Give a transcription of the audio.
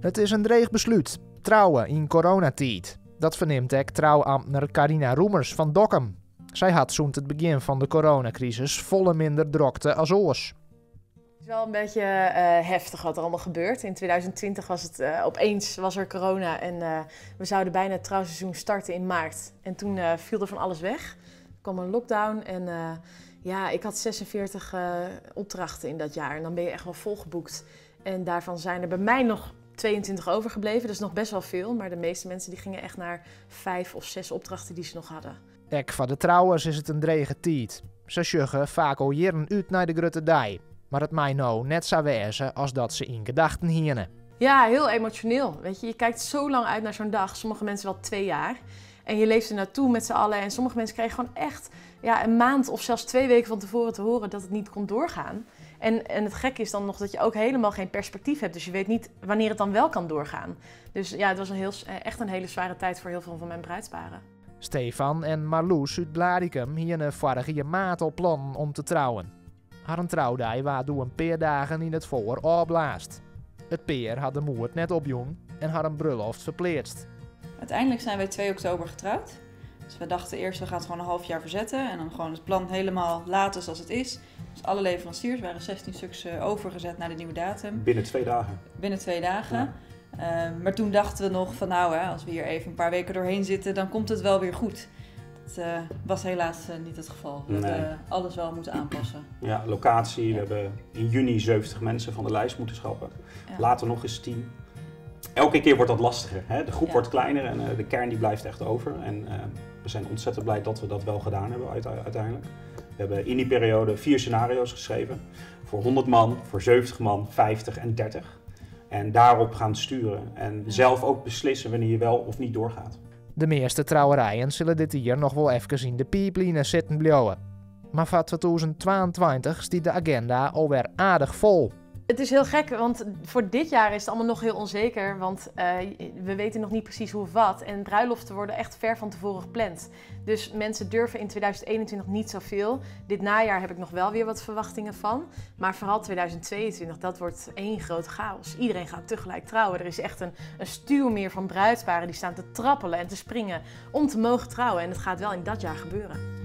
Het is een dreig besluit. Trouwen in coronatijd. Dat verneemt ook trouwambtenaar Carina Roemers van Dokkum. Zij had zo'n het begin van de coronacrisis volle minder drokte als oors. Het is wel een beetje heftig wat er allemaal gebeurt. In 2020 was het opeens was er corona en we zouden bijna het trouwseizoen starten in maart. En toen viel er van alles weg. Er kwam een lockdown en ik had 46 opdrachten in dat jaar. En dan ben je echt wel volgeboekt. En daarvan zijn er bij mij nog 22 overgebleven. Dat is nog best wel veel, maar de meeste mensen die gingen echt naar 5 of 6 opdrachten die ze nog hadden. Ook voor de trouwers is het een drege tijd. Ze sjuggen vaak al jaren uit naar de grote dag. Maar het mij nou net zo wezen als dat ze in gedachten hielden. Ja, heel emotioneel. Weet je, je kijkt zo lang uit naar zo'n dag. Sommige mensen wel 2 jaar. En je leeft er naartoe met z'n allen. En sommige mensen kregen gewoon echt een maand of zelfs 2 weken van tevoren te horen dat het niet kon doorgaan. En het gekke is dan nog dat je ook helemaal geen perspectief hebt. Dus je weet niet wanneer het dan wel kan doorgaan. Dus ja, het was echt een hele zware tijd voor heel veel van mijn bruidsparen. Stefan en Marloes uit Blaricum hielden vorige maand al plan om te trouwen. Haar trouwdag was door een paar dagen in het voor afblaast. Het peer had de moed net opjong en had een bruiloft verplaatst. Uiteindelijk zijn wij 2 oktober getrouwd. Dus we dachten eerst, we gaan het gewoon een half jaar verzetten en dan gewoon het plan helemaal laten zoals het is. Dus alle leveranciers waren 16 stuks overgezet naar de nieuwe datum. Binnen 2 dagen? Binnen 2 dagen. Ja. Maar toen dachten we nog van als we hier even een paar weken doorheen zitten, dan komt het wel weer goed. Dat was helaas niet het geval. We hebben alles wel moeten aanpassen. Ja, locatie. We hebben in juni 70 mensen van de lijst moeten schrappen. Ja. Later nog eens 10. Elke keer wordt dat lastiger. Hè? De groep wordt kleiner en de kern die blijft echt over. En we zijn ontzettend blij dat we dat wel gedaan hebben uiteindelijk. We hebben in die periode 4 scenario's geschreven. Voor 100 man, voor 70 man, 50 en 30. En daarop gaan sturen. En zelf ook beslissen wanneer je wel of niet doorgaat. De meeste trouwerijen zullen dit jaar nog wel even in de pipeline zitten blijven. Maar voor 2022 stiet de agenda alweer aardig vol. Het is heel gek, want voor dit jaar is het allemaal nog heel onzeker. Want we weten nog niet precies hoe of wat. En bruiloften worden echt ver van tevoren gepland. Dus mensen durven in 2021 niet zoveel. Dit najaar heb ik nog wel weer wat verwachtingen van. Maar vooral 2022, dat wordt één grote chaos. Iedereen gaat tegelijk trouwen. Er is echt een stuwmeer van bruidsparen die staan te trappelen en te springen om te mogen trouwen. En het gaat wel in dat jaar gebeuren.